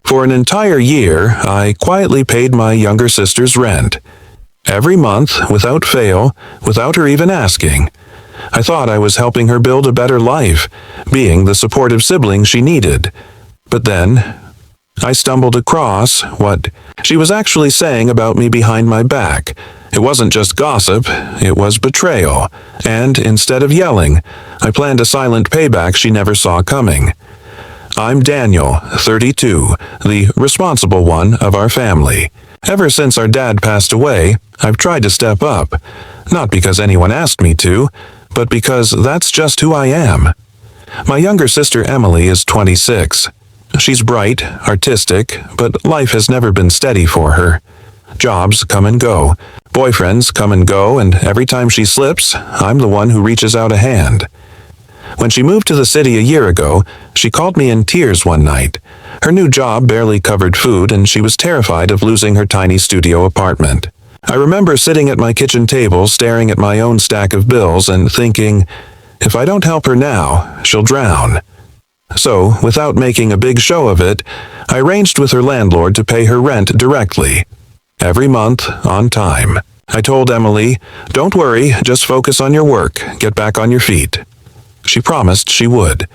For an entire year, I quietly paid my younger sister's rent. Every month, without fail, without her even asking. I thought I was helping her build a better life, being the supportive sibling she needed. But then, I stumbled across what she was actually saying about me behind my back. It wasn't just gossip, it was betrayal. And instead of yelling, I planned a silent payback she never saw coming. I'm Daniel, 32, the responsible one of our family. Ever since our dad passed away, I've tried to step up. Not because anyone asked me to, but because that's just who I am. My younger sister Emily is 26. She's bright, artistic, but life has never been steady for her. Jobs come and go, boyfriends come and go, and every time she slips, I'm the one who reaches out a hand. When she moved to the city a year ago, she called me in tears one night. Her new job barely covered food, and she was terrified of losing her tiny studio apartment. I remember sitting at my kitchen table staring at my own stack of bills and thinking, if I don't help her now, she'll drown. So, without making a big show of it, I arranged with her landlord to pay her rent directly. Every month, on time. I told Emily, don't worry, just focus on your work, get back on your feet. She promised she would.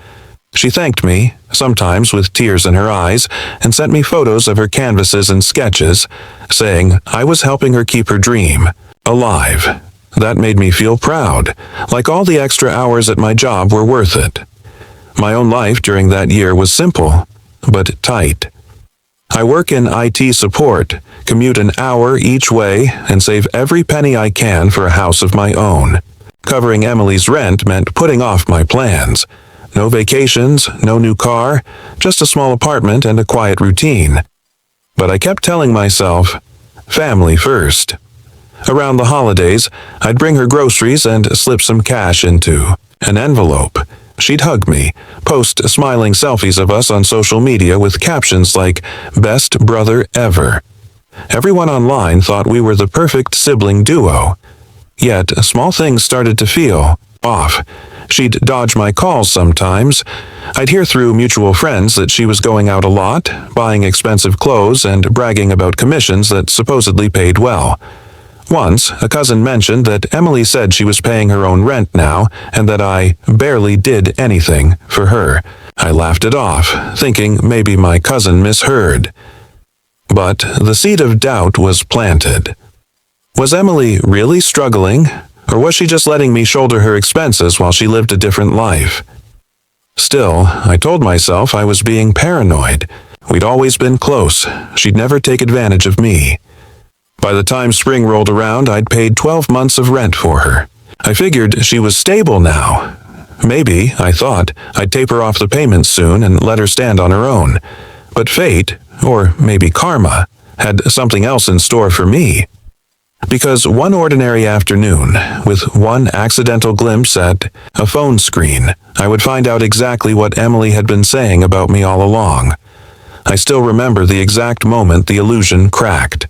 She thanked me, sometimes with tears in her eyes, and sent me photos of her canvases and sketches, saying I was helping her keep her dream alive. That made me feel proud, like all the extra hours at my job were worth it. My own life during that year was simple, but tight. I work in IT support, commute an hour each way, and save every penny I can for a house of my own. Covering Emily's rent meant putting off my plans. No vacations, no new car, just a small apartment and a quiet routine. But I kept telling myself, family first. Around the holidays, I'd bring her groceries and slip some cash into an envelope. She'd hug me, post smiling selfies of us on social media with captions like, "Best brother ever." Everyone online thought we were the perfect sibling duo. Yet, small things started to feel off. She'd dodge my calls sometimes. I'd hear through mutual friends that she was going out a lot, buying expensive clothes and bragging about commissions that supposedly paid well. Once, a cousin mentioned that Emily said she was paying her own rent now and that I barely did anything for her. I laughed it off, thinking maybe my cousin misheard. But the seed of doubt was planted. Was Emily really struggling, or was she just letting me shoulder her expenses while she lived a different life? Still, I told myself I was being paranoid. We'd always been close. She'd never take advantage of me. By the time spring rolled around, I'd paid 12 months of rent for her. I figured she was stable now. Maybe, I thought, I'd taper off the payments soon and let her stand on her own. But fate, or maybe karma, had something else in store for me. Because one ordinary afternoon, with one accidental glimpse at a phone screen, I would find out exactly what Emily had been saying about me all along. I still remember the exact moment the illusion cracked.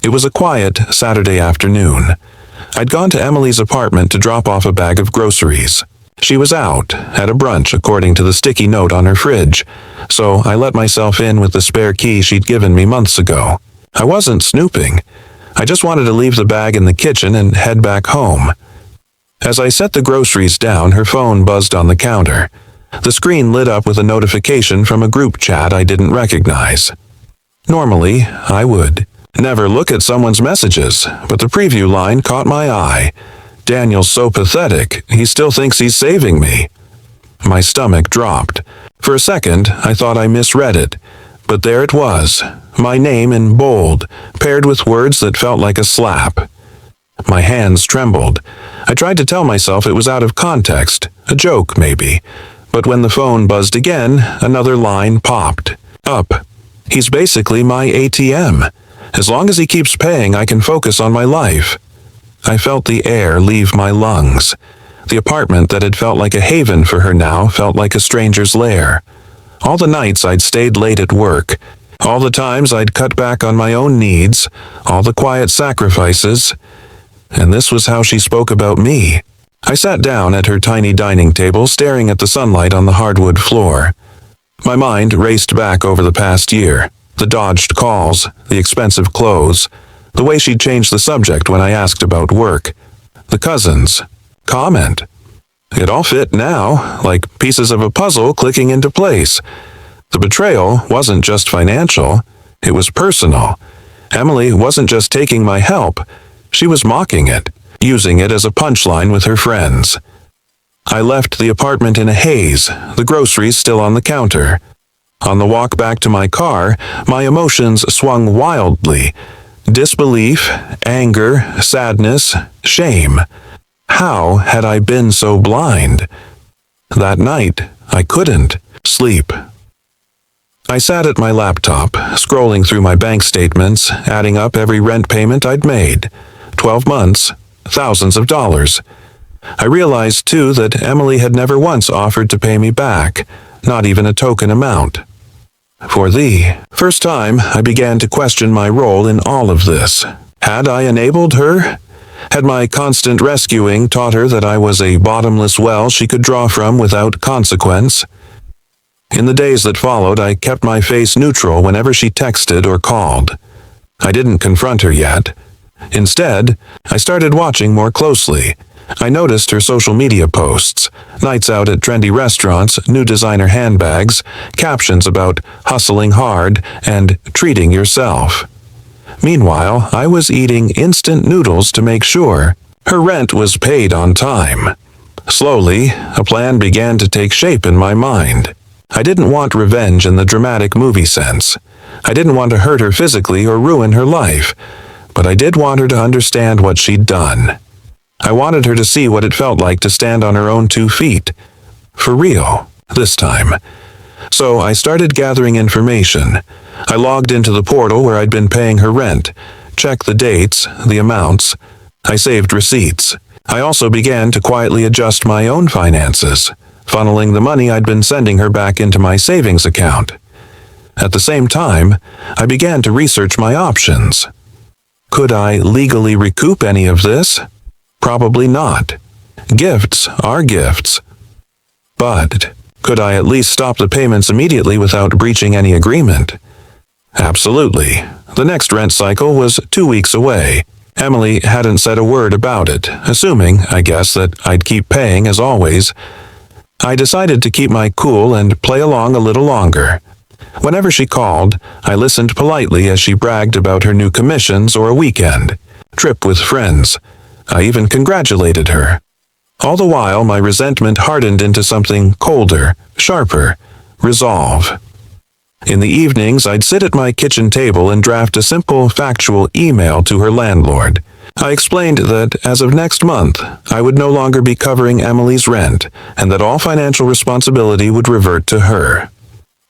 It was a quiet Saturday afternoon. I'd gone to Emily's apartment to drop off a bag of groceries. She was out, at a brunch according to the sticky note on her fridge, so I let myself in with the spare key she'd given me months ago. I wasn't snooping. I just wanted to leave the bag in the kitchen and head back home. As I set the groceries down, her phone buzzed on the counter. The screen lit up with a notification from a group chat I didn't recognize. Normally, I would never look at someone's messages, but the preview line caught my eye. Daniel's so pathetic, he still thinks he's saving me. My stomach dropped. For a second, I thought I misread it, but there it was, my name in bold, paired with words that felt like a slap. My hands trembled. I tried to tell myself it was out of context, a joke maybe, but when the phone buzzed again, another line popped. Up. He's basically my ATM. As long as he keeps paying, I can focus on my life. I felt the air leave my lungs. The apartment that had felt like a haven for her now felt like a stranger's lair. All the nights I'd stayed late at work, all the times I'd cut back on my own needs, all the quiet sacrifices, and this was how she spoke about me. I sat down at her tiny dining table, staring at the sunlight on the hardwood floor. My mind raced back over the past year, the dodged calls, the expensive clothes, the way she'd changed the subject when I asked about work, the cousins, comment. It all fit now, like pieces of a puzzle clicking into place. The betrayal wasn't just financial, it was personal. Emily wasn't just taking my help, she was mocking it, using it as a punchline with her friends. I left the apartment in a haze, the groceries still on the counter. On the walk back to my car, my emotions swung wildly. Disbelief, anger, sadness, shame. How had I been so blind? That night, I couldn't sleep. I sat at my laptop, scrolling through my bank statements, adding up every rent payment I'd made. 12 months, thousands of dollars. I realized, too, that Emily had never once offered to pay me back, not even a token amount. For the first time, I began to question my role in all of this. Had I enabled her? Had my constant rescuing taught her that I was a bottomless well she could draw from without consequence? In the days that followed, I kept my face neutral whenever she texted or called. I didn't confront her yet. Instead, I started watching more closely. I noticed her social media posts, nights out at trendy restaurants, new designer handbags, captions about hustling hard and treating yourself. Meanwhile, I was eating instant noodles to make sure her rent was paid on time. Slowly, a plan began to take shape in my mind. I didn't want revenge in the dramatic movie sense. I didn't want to hurt her physically or ruin her life, but I did want her to understand what she'd done. I wanted her to see what it felt like to stand on her own 2 feet. For real, this time. So I started gathering information. I logged into the portal where I'd been paying her rent, checked the dates, the amounts. I saved receipts. I also began to quietly adjust my own finances, funneling the money I'd been sending her back into my savings account. At the same time, I began to research my options. Could I legally recoup any of this? Probably not. Gifts are gifts. But could I at least stop the payments immediately without breaching any agreement? Absolutely. The next rent cycle was 2 weeks away. Emily hadn't said a word about it, assuming, I guess, that I'd keep paying as always. I decided to keep my cool and play along a little longer. Whenever she called, I listened politely as she bragged about her new commissions or a weekend, trip with friends. I even congratulated her. All the while, my resentment hardened into something colder, sharper, resolve. In the evenings, I'd sit at my kitchen table and draft a simple, factual email to her landlord. I explained that, as of next month, I would no longer be covering Emily's rent, and that all financial responsibility would revert to her.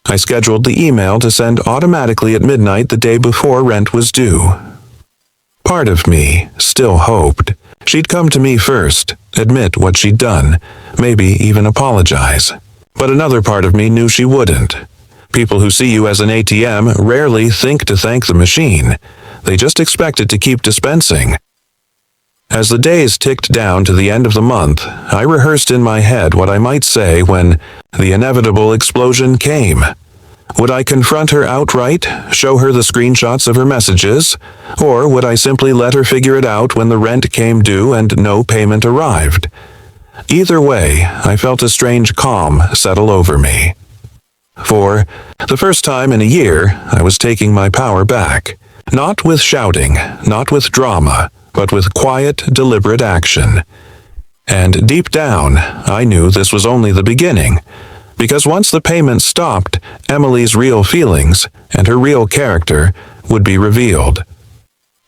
I scheduled the email to send automatically at midnight the day before rent was due. Part of me still hoped she'd come to me first, admit what she'd done, maybe even apologize. But another part of me knew she wouldn't. People who see you as an ATM rarely think to thank the machine. They just expect it to keep dispensing. As the days ticked down to the end of the month, I rehearsed in my head what I might say when the inevitable explosion came. Would I confront her outright, show her the screenshots of her messages, or would I simply let her figure it out when the rent came due and no payment arrived? Either way, I felt a strange calm settle over me. For the first time in a year, I was taking my power back. Not with shouting, not with drama, but with quiet, deliberate action. And deep down, I knew this was only the beginning. Because once the payments stopped, Emily's real feelings and her real character would be revealed.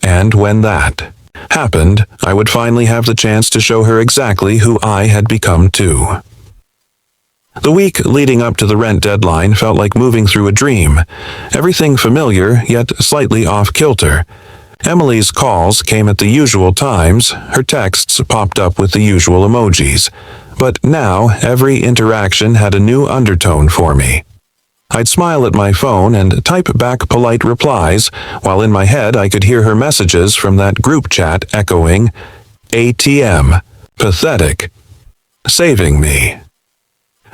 And when that happened, I would finally have the chance to show her exactly who I had become too. The week leading up to the rent deadline felt like moving through a dream. Everything familiar, yet slightly off-kilter. Emily's calls came at the usual times, her texts popped up with the usual emojis. But now, every interaction had a new undertone for me. I'd smile at my phone and type back polite replies, while in my head I could hear her messages from that group chat echoing, ATM, pathetic, saving me.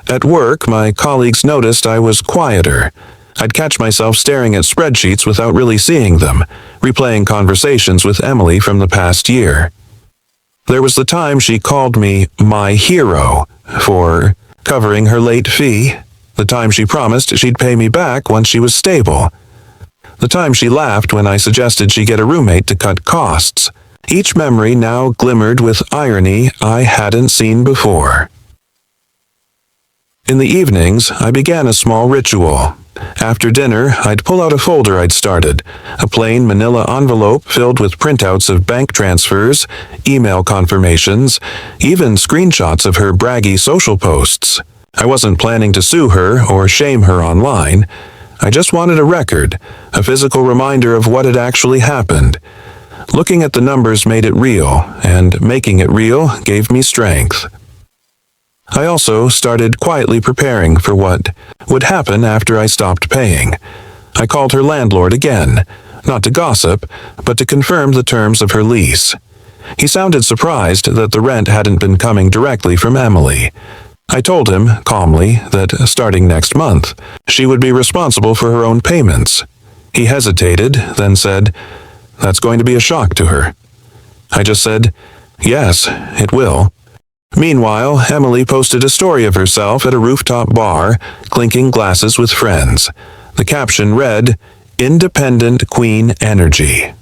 At work, my colleagues noticed I was quieter. I'd catch myself staring at spreadsheets without really seeing them, replaying conversations with Emily from the past year. There was the time she called me my hero for covering her late fee, the time she promised she'd pay me back once she was stable, the time she laughed when I suggested she get a roommate to cut costs. Each memory now glimmered with irony I hadn't seen before. In the evenings, I began a small ritual. After dinner, I'd pull out a folder I'd started, a plain manila envelope filled with printouts of bank transfers, email confirmations, even screenshots of her braggy social posts. I wasn't planning to sue her or shame her online. I just wanted a record, a physical reminder of what had actually happened. Looking at the numbers made it real, and making it real gave me strength. I also started quietly preparing for what would happen after I stopped paying. I called her landlord again, not to gossip, but to confirm the terms of her lease. He sounded surprised that the rent hadn't been coming directly from Emily. I told him, calmly, that starting next month, she would be responsible for her own payments. He hesitated, then said, "That's going to be a shock to her." I just said, "Yes, it will." Meanwhile, Emily posted a story of herself at a rooftop bar, clinking glasses with friends. The caption read, "Independent Queen Energy."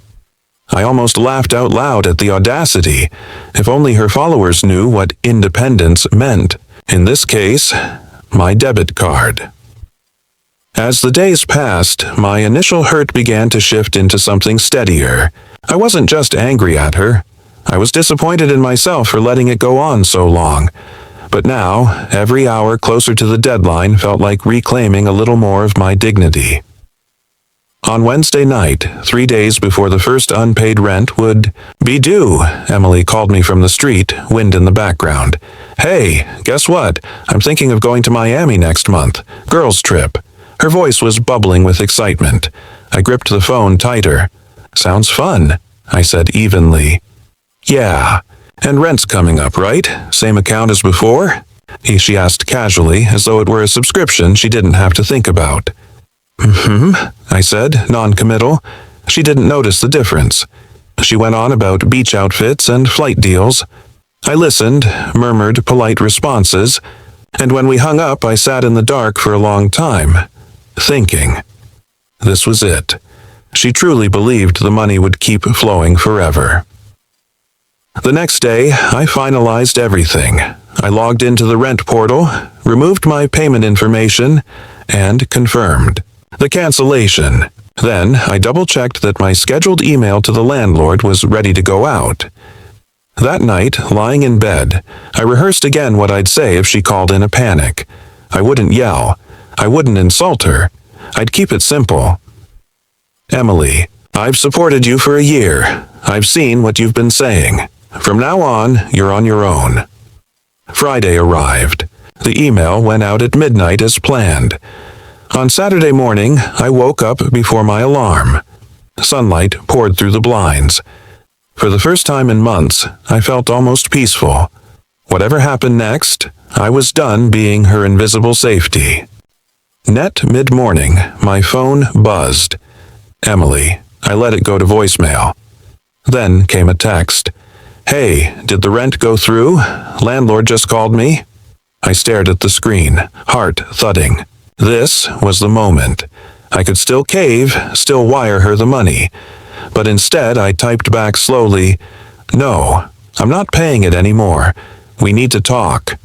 I almost laughed out loud at the audacity. If only her followers knew what independence meant. In this case, my debit card. As the days passed, my initial hurt began to shift into something steadier. I wasn't just angry at her. I was disappointed in myself for letting it go on so long. But now, every hour closer to the deadline felt like reclaiming a little more of my dignity. On Wednesday night, 3 days before the first unpaid rent would be due, Emily called me from the street, wind in the background. "Hey, guess what? I'm thinking of going to Miami next month. Girls' trip." Her voice was bubbling with excitement. I gripped the phone tighter. "Sounds fun," I said evenly. "Yeah. And rent's coming up, right? Same account as before?" She asked casually, as though it were a subscription she didn't have to think about. I said, non-committal. She didn't notice the difference. She went on about beach outfits and flight deals. I listened, murmured polite responses, and when we hung up, I sat in the dark for a long time, thinking. This was it. She truly believed the money would keep flowing forever. The next day, I finalized everything. I logged into the rent portal, removed my payment information, and confirmed the cancellation. Then, I double-checked that my scheduled email to the landlord was ready to go out. That night, lying in bed, I rehearsed again what I'd say if she called in a panic. I wouldn't yell. I wouldn't insult her. I'd keep it simple. "Emily, I've supported you for a year. I've seen what you've been saying. From now on, you're on your own." Friday arrived. The email went out at midnight as planned. On Saturday morning, I woke up before my alarm. Sunlight poured through the blinds. For the first time in months, I felt almost peaceful. Whatever happened next, I was done being her invisible safety. Net mid-morning, my phone buzzed. Emily. I let it go to voicemail. Then came a text. "Hey, did the rent go through? Landlord just called me." I stared at the screen, heart thudding. This was the moment. I could still cave, still wire her the money. But instead, I typed back slowly, "No, I'm not paying it anymore. We need to talk."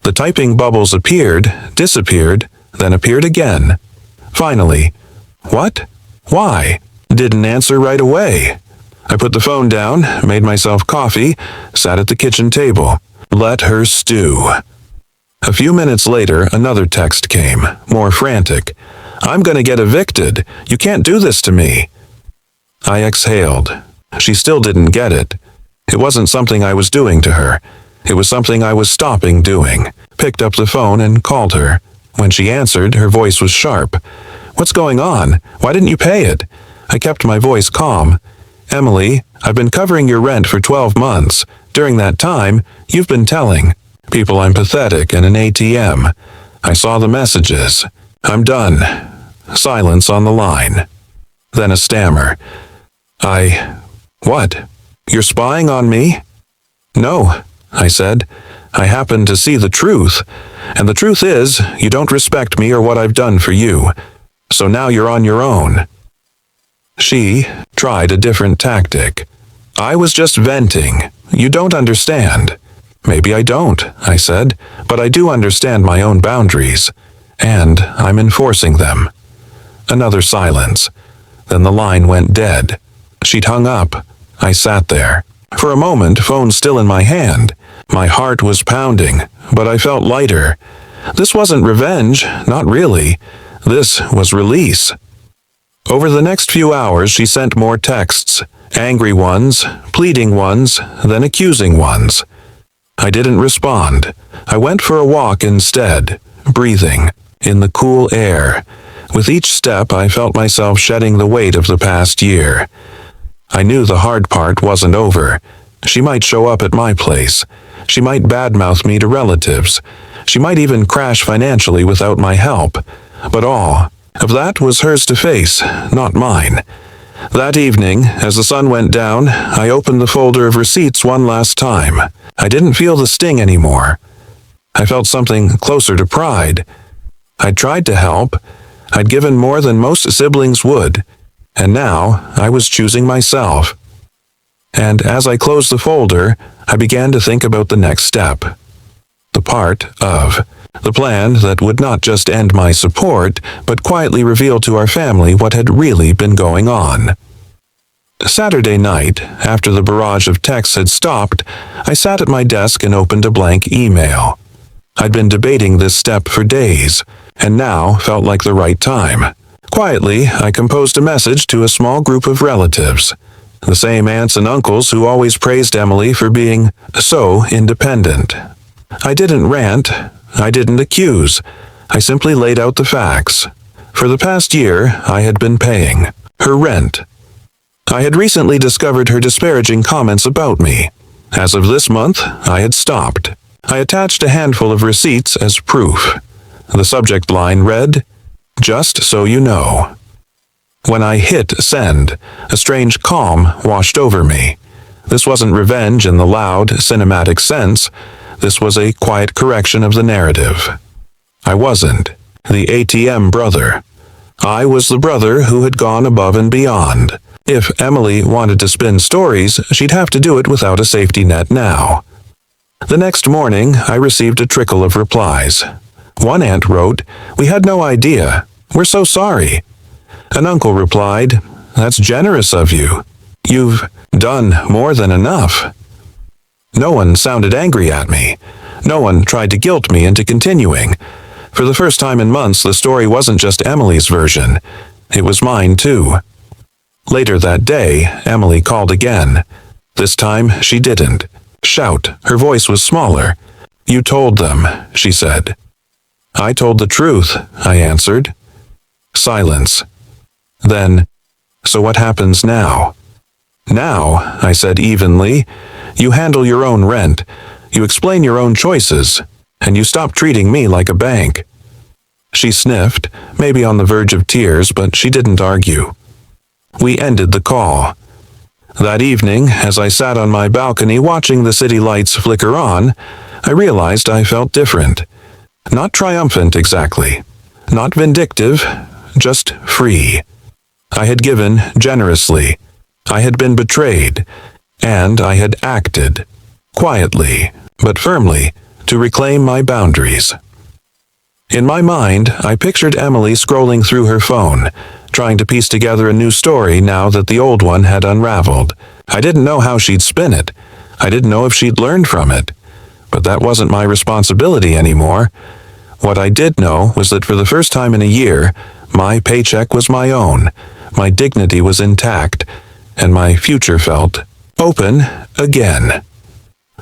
The typing bubbles appeared, disappeared, then appeared again. Finally, "What? Why?" Didn't answer right away. I put the phone down, made myself coffee, sat at the kitchen table. Let her stew. A few minutes later, another text came, more frantic. "I'm going to get evicted. You can't do this to me." I exhaled. She still didn't get it. It wasn't something I was doing to her. It was something I was stopping doing. Picked up the phone and called her. When she answered, her voice was sharp. "What's going on? Why didn't you pay it?" I kept my voice calm. "Emily, I've been covering your rent for 12 months. During that time, you've been telling." People I'm pathetic and an ATM. I saw the messages. I'm done. Silence on the line. Then a stammer. What? You're spying on me? No, I said. I happen to see the truth. And the truth is, you don't respect me or what I've done for you. So now you're on your own. She tried a different tactic. I was just venting. You don't understand. Maybe I don't, I said, but I do understand my own boundaries. And I'm enforcing them. Another silence. Then the line went dead. She'd hung up. I sat there. For a moment, phone still in my hand. My heart was pounding, but I felt lighter. This wasn't revenge, not really. This was release. Over the next few hours, she sent more texts, angry ones, pleading ones, then accusing ones. I didn't respond. I went for a walk instead, breathing, in the cool air. With each step, I felt myself shedding the weight of the past year. I knew the hard part wasn't over. She might show up at my place. She might badmouth me to relatives. She might even crash financially without my help. But all of that was hers to face, not mine. That evening, as the sun went down, I opened the folder of receipts one last time. I didn't feel the sting anymore. I felt something closer to pride. I'd tried to help. I'd given more than most siblings would. And now I was choosing myself. And as I closed the folder, I began to think about the next step. The part of the plan that would not just end my support, but quietly reveal to our family what had really been going on. Saturday night, after the barrage of texts had stopped, I sat at my desk and opened a blank email. I'd been debating this step for days, and now felt like the right time. Quietly, I composed a message to a small group of relatives, the same aunts and uncles who always praised Emily for being so independent. I didn't rant. I didn't accuse. I simply laid out the facts. For the past year, I had been paying her rent. I had recently discovered her disparaging comments about me. As of this month, I had stopped. I attached a handful of receipts as proof. The subject line read, "Just so you know." When I hit send, a strange calm washed over me. This wasn't revenge in the loud, cinematic sense. This was a quiet correction of the narrative. I wasn't the ATM brother. I was the brother who had gone above and beyond. If Emily wanted to spin stories, she'd have to do it without a safety net now. The next morning, I received a trickle of replies. One aunt wrote, "We had no idea. We're so sorry." An uncle replied, "That's generous of you. You've done more than enough." No one sounded angry at me. No one tried to guilt me into continuing. For the first time in months, the story wasn't just Emily's version. It was mine too. Later that day, Emily called again. This time, she didn't shout. Her voice was smaller. "You told them," she said. "I told the truth," I answered. Silence. Then, "So what happens now?" "Now," I said evenly, "you handle your own rent, you explain your own choices, and you stop treating me like a bank." She sniffed, maybe on the verge of tears, but she didn't argue. We ended the call. That evening, as I sat on my balcony watching the city lights flicker on, I realized I felt different. Not triumphant exactly. Not vindictive, just free. I had given generously. I had been betrayed. And I had acted, quietly, but firmly, to reclaim my boundaries. In my mind, I pictured Emily scrolling through her phone, trying to piece together a new story now that the old one had unraveled. I didn't know how she'd spin it. I didn't know if she'd learned from it. But that wasn't my responsibility anymore. What I did know was that for the first time in a year, my paycheck was my own, my dignity was intact, and my future felt open again.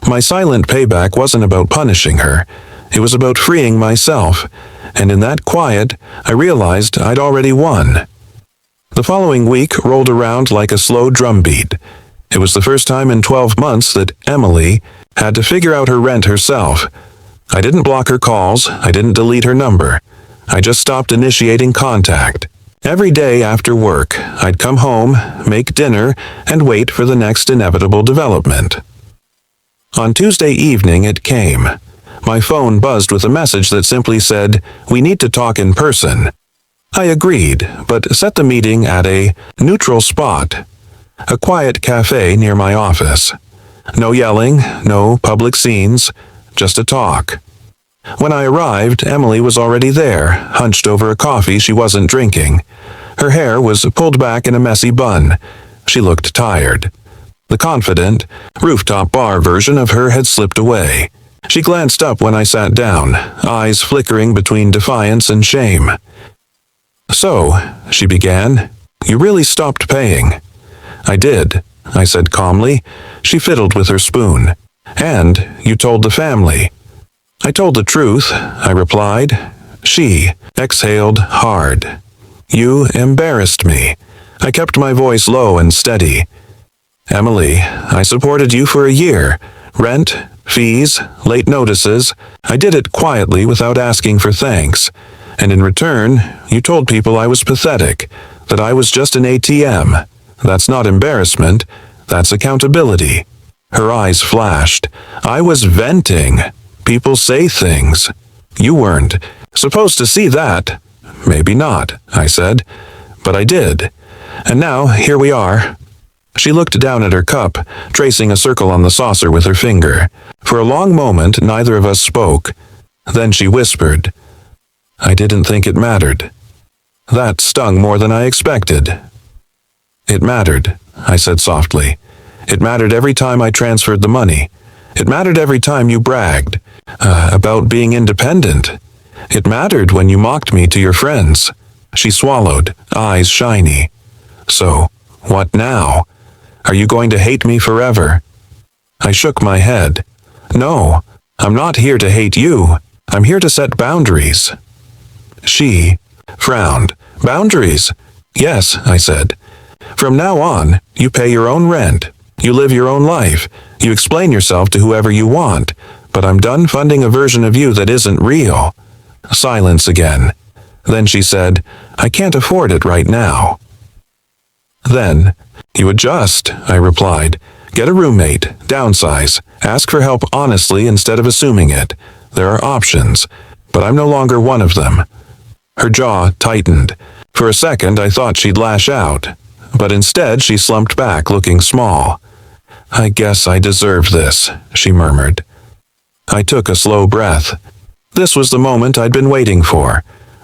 My silent payback wasn't about punishing her. It was about freeing myself, and in that quiet, I realized I'd already won. The following week rolled around like a slow drumbeat. It was the first time in 12 months that Emily had to figure out her rent herself, I didn't block her calls, I didn't delete her number. I just stopped initiating contact. Every day after work, I'd come home, make dinner, and wait for the next inevitable development. On Tuesday evening it came. My phone buzzed with a message that simply said, "We need to talk in person." I agreed, but set the meeting at a neutral spot, a quiet cafe near my office. No yelling, no public scenes, just a talk. When I arrived, Emily was already there, hunched over a coffee she wasn't drinking. Her hair was pulled back in a messy bun. She looked tired. The confident, rooftop bar version of her had slipped away. She glanced up when I sat down, eyes flickering between defiance and shame. "So," she began, "you really stopped paying." "I did," I said calmly. She fiddled with her spoon. "And you told the family." "I told the truth," I replied. She exhaled hard. "You embarrassed me." I kept my voice low and steady. "Emily, I supported you for a year. Rent, fees, late notices. I did it quietly without asking for thanks. And in return, you told people I was pathetic, that I was just an ATM. That's not embarrassment, that's accountability." Her eyes flashed. "I was venting. People say things. You weren't supposed to see that." "Maybe not," I said. "But I did. And now, here we are." She looked down at her cup, tracing a circle on the saucer with her finger. For a long moment, neither of us spoke. Then she whispered, "I didn't think it mattered." That stung more than I expected. "It mattered," I said softly. "It mattered every time I transferred the money. It mattered every time you bragged about being independent. It mattered when you mocked me to your friends." She swallowed, eyes shiny. "So, what now? Are you going to hate me forever?" I shook my head. "No, I'm not here to hate you. I'm here to set boundaries." She frowned. "Boundaries?" "Yes," I said. "From now on, you pay your own rent. You live your own life. You explain yourself to whoever you want. But I'm done funding a version of you that isn't real." Silence again. Then she said, "I can't afford it right now." "Then, you adjust," I replied. "Get a roommate, downsize, ask for help honestly instead of assuming it. There are options, but I'm no longer one of them." Her jaw tightened. For a second I thought she'd lash out, but instead she slumped back, looking small. "I guess I deserve this," she murmured. I took a slow breath. This was the moment I'd been waiting for.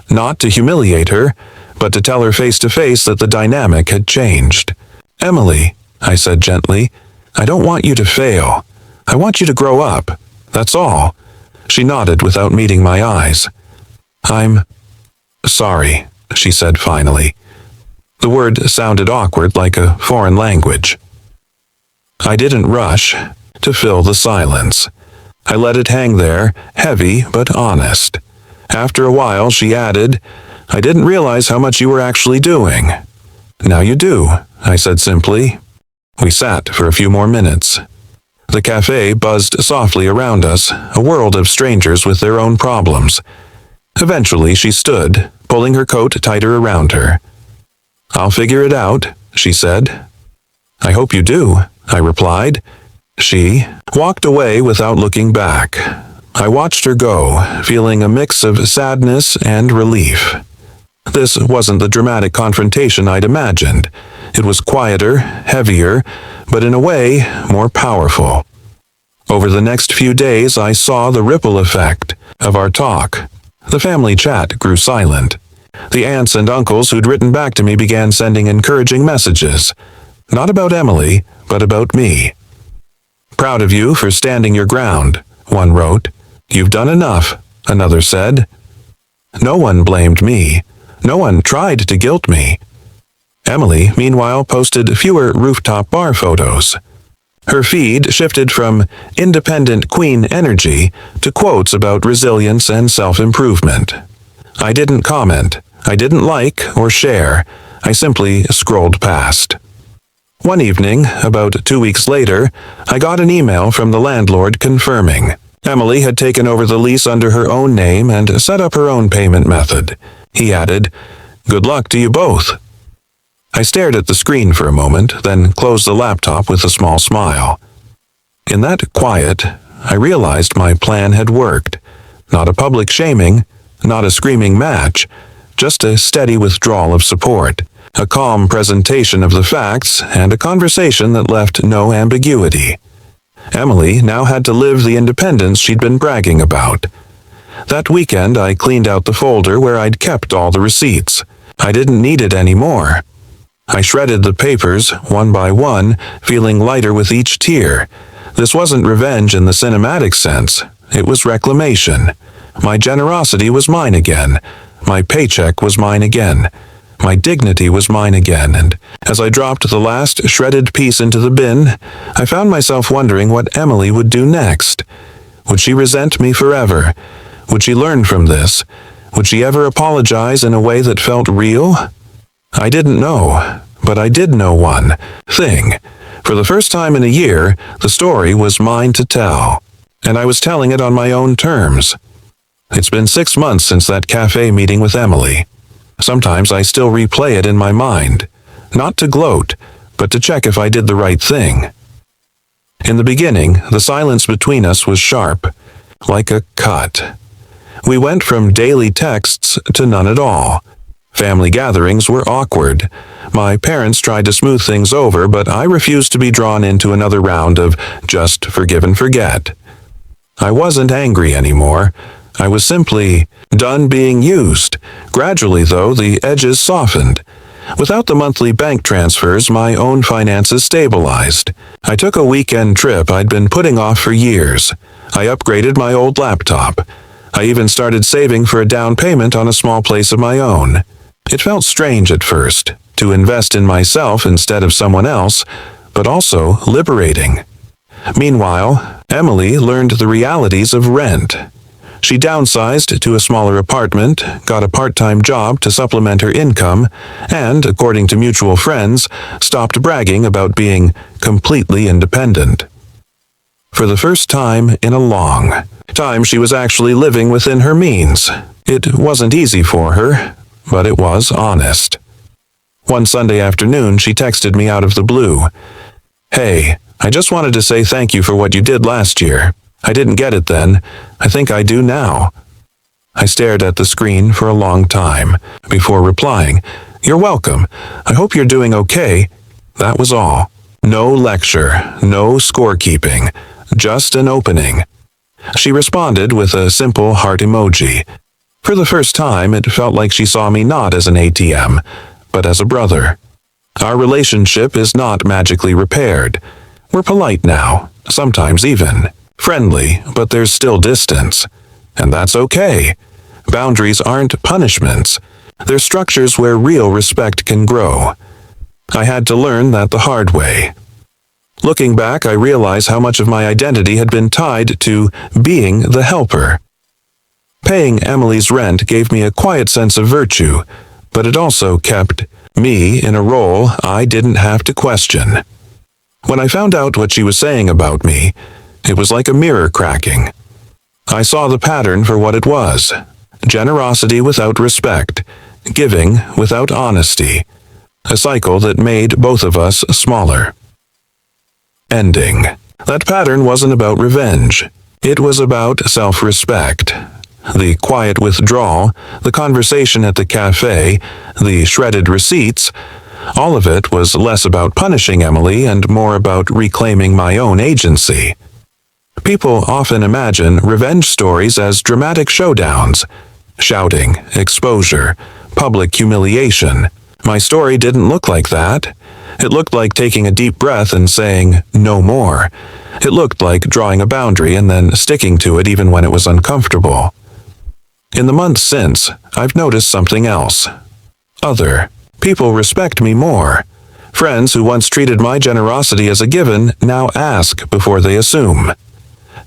Not to humiliate her, but to tell her face to face that the dynamic had changed. "Emily," I said gently, "I don't want you to fail. I want you to grow up. That's all." She nodded without meeting my eyes. "I'm sorry," she said finally. The word sounded awkward, like a foreign language. I didn't rush to fill the silence. I let it hang there, heavy but honest. After a while, she added, "I didn't realize how much you were actually doing." "Now you do," I said simply. We sat for a few more minutes. The cafe buzzed softly around us, a world of strangers with their own problems. Eventually she stood, pulling her coat tighter around her. "I'll figure it out," she said. "I hope you do," I replied. She walked away without looking back. I watched her go, feeling a mix of sadness and relief. This wasn't the dramatic confrontation I'd imagined. It was quieter, heavier, but in a way more powerful. Over the next few days I saw the ripple effect of our talk. The family chat grew silent. The aunts and uncles who'd written back to me began sending encouraging messages. Not about Emily, but about me. "Proud of you for standing your ground," one wrote. "You've done enough," another said. No one blamed me. No one tried to guilt me. Emily, meanwhile, posted fewer rooftop bar photos. Her feed shifted from independent queen energy to quotes about resilience and self-improvement. I didn't comment. I didn't like or share. I simply scrolled past. One evening, about 2 weeks later, I got an email from the landlord confirming. Emily had taken over the lease under her own name and set up her own payment method. He added, "Good luck to you both." I stared at the screen for a moment, then closed the laptop with a small smile. In that quiet, I realized my plan had worked. Not a public shaming, not a screaming match, just a steady withdrawal of support, a calm presentation of the facts, and a conversation that left no ambiguity. Emily now had to live the independence she'd been bragging about. That weekend, I cleaned out the folder where I'd kept all the receipts. I didn't need it anymore. I shredded the papers, one by one, feeling lighter with each tear. This wasn't revenge in the cinematic sense. It was reclamation. My generosity was mine again. My paycheck was mine again. My dignity was mine again, and as I dropped the last shredded piece into the bin, I found myself wondering what Emily would do next. Would she resent me forever? Would she learn from this? Would she ever apologize in a way that felt real? I didn't know, but I did know one thing. For the first time in a year, the story was mine to tell, and I was telling it on my own terms. It's been 6 months since that cafe meeting with Emily. Sometimes I still replay it in my mind, not to gloat, but to check if I did the right thing. In the beginning, the silence between us was sharp, like a cut. We went from daily texts to none at all. Family gatherings were awkward. My parents tried to smooth things over, but I refused to be drawn into another round of just forgive and forget. I wasn't angry anymore. I was simply done being used. Gradually, though, the edges softened. Without the monthly bank transfers, my own finances stabilized. I took a weekend trip I'd been putting off for years. I upgraded my old laptop. I even started saving for a down payment on a small place of my own. It felt strange at first, to invest in myself instead of someone else, but also liberating. Meanwhile, Emily learned the realities of rent. She downsized to a smaller apartment, got a part-time job to supplement her income, and, according to mutual friends, stopped bragging about being completely independent. For the first time in a long time, she was actually living within her means. It wasn't easy for her, but it was honest. One Sunday afternoon, she texted me out of the blue. "Hey, I just wanted to say thank you for what you did last year. I didn't get it then. I think I do now." I stared at the screen for a long time before replying, "You're welcome. I hope you're doing okay." That was all. No lecture, no scorekeeping, just an opening. She responded with a simple heart emoji. For the first time, it felt like she saw me not as an ATM, but as a brother. Our relationship is not magically repaired. We're polite now, sometimes even friendly, but there's still distance. And that's okay. Boundaries aren't punishments. They're structures where real respect can grow. I had to learn that the hard way. Looking back, I realize how much of my identity had been tied to being the helper. Paying Emily's rent gave me a quiet sense of virtue, but it also kept me in a role I didn't have to question. When I found out what she was saying about me, it was like a mirror cracking. I saw the pattern for what it was: generosity without respect, giving without honesty, a cycle that made both of us smaller. Ending. That pattern wasn't about revenge. It was about self-respect. The quiet withdrawal, the conversation at the cafe, the shredded receipts, all of it was less about punishing Emily and more about reclaiming my own agency. People often imagine revenge stories as dramatic showdowns, shouting, exposure, public humiliation. My story didn't look like that. It looked like taking a deep breath and saying, "No more." It looked like drawing a boundary and then sticking to it even when it was uncomfortable. In the months since, I've noticed something else. People respect me more. Friends who once treated my generosity as a given now ask before they assume.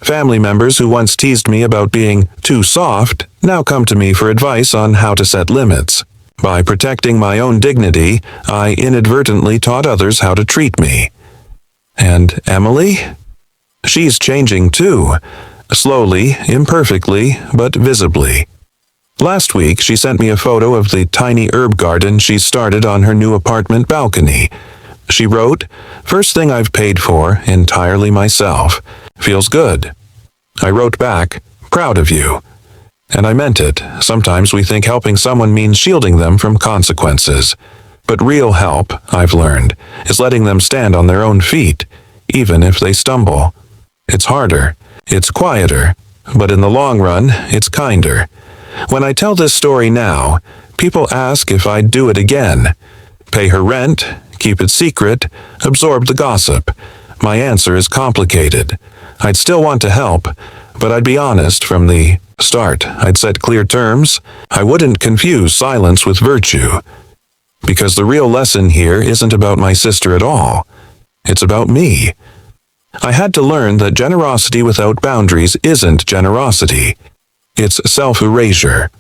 Family members who once teased me about being too soft now come to me for advice on how to set limits. By protecting my own dignity, I inadvertently taught others how to treat me. And Emily? She's changing too. Slowly, imperfectly, but visibly. Last week, she sent me a photo of the tiny herb garden she started on her new apartment balcony. She wrote, "First thing I've paid for, entirely myself. Feels good." I wrote back, "Proud of you." And I meant it. Sometimes we think helping someone means shielding them from consequences. But real help, I've learned, is letting them stand on their own feet, even if they stumble. It's harder. It's quieter. But in the long run, it's kinder. When I tell this story now, people ask if I'd do it again. Pay her rent, keep it secret, absorb the gossip. My answer is complicated. I'd still want to help, but I'd be honest from the start. I'd set clear terms. I wouldn't confuse silence with virtue. Because the real lesson here isn't about my sister at all. It's about me. I had to learn that generosity without boundaries isn't generosity. It's self-erasure.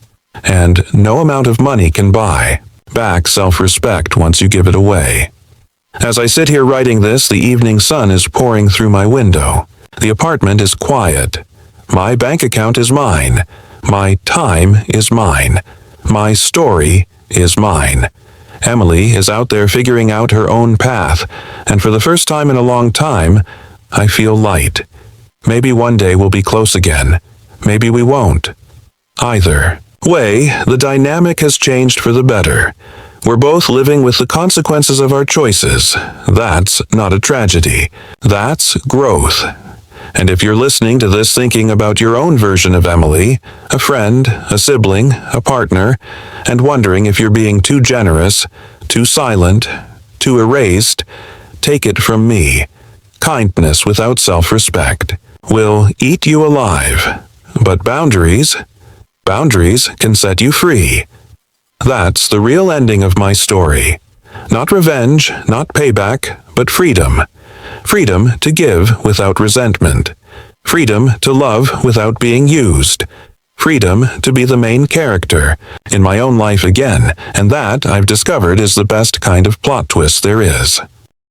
And no amount of money can buy back self-respect once you give it away. As I sit here writing this, the evening sun is pouring through my window. The apartment is quiet. My bank account is mine. My time is mine. My story is mine. Emily is out there figuring out her own path, and for the first time in a long time, I feel light. Maybe one day we'll be close again. Maybe we won't. Either way, the dynamic has changed for the better. We're both living with the consequences of our choices. That's not a tragedy. That's growth. And if you're listening to this thinking about your own version of Emily, a friend, a sibling, a partner, and wondering if you're being too generous, too silent, too erased, take it from me. Kindness without self-respect will eat you alive. But boundaries can set you free. That's the real ending of my story. Not revenge, not payback, but freedom. Freedom to give without resentment. Freedom to love without being used. Freedom to be the main character in my own life again, and that, I've discovered, is the best kind of plot twist there is.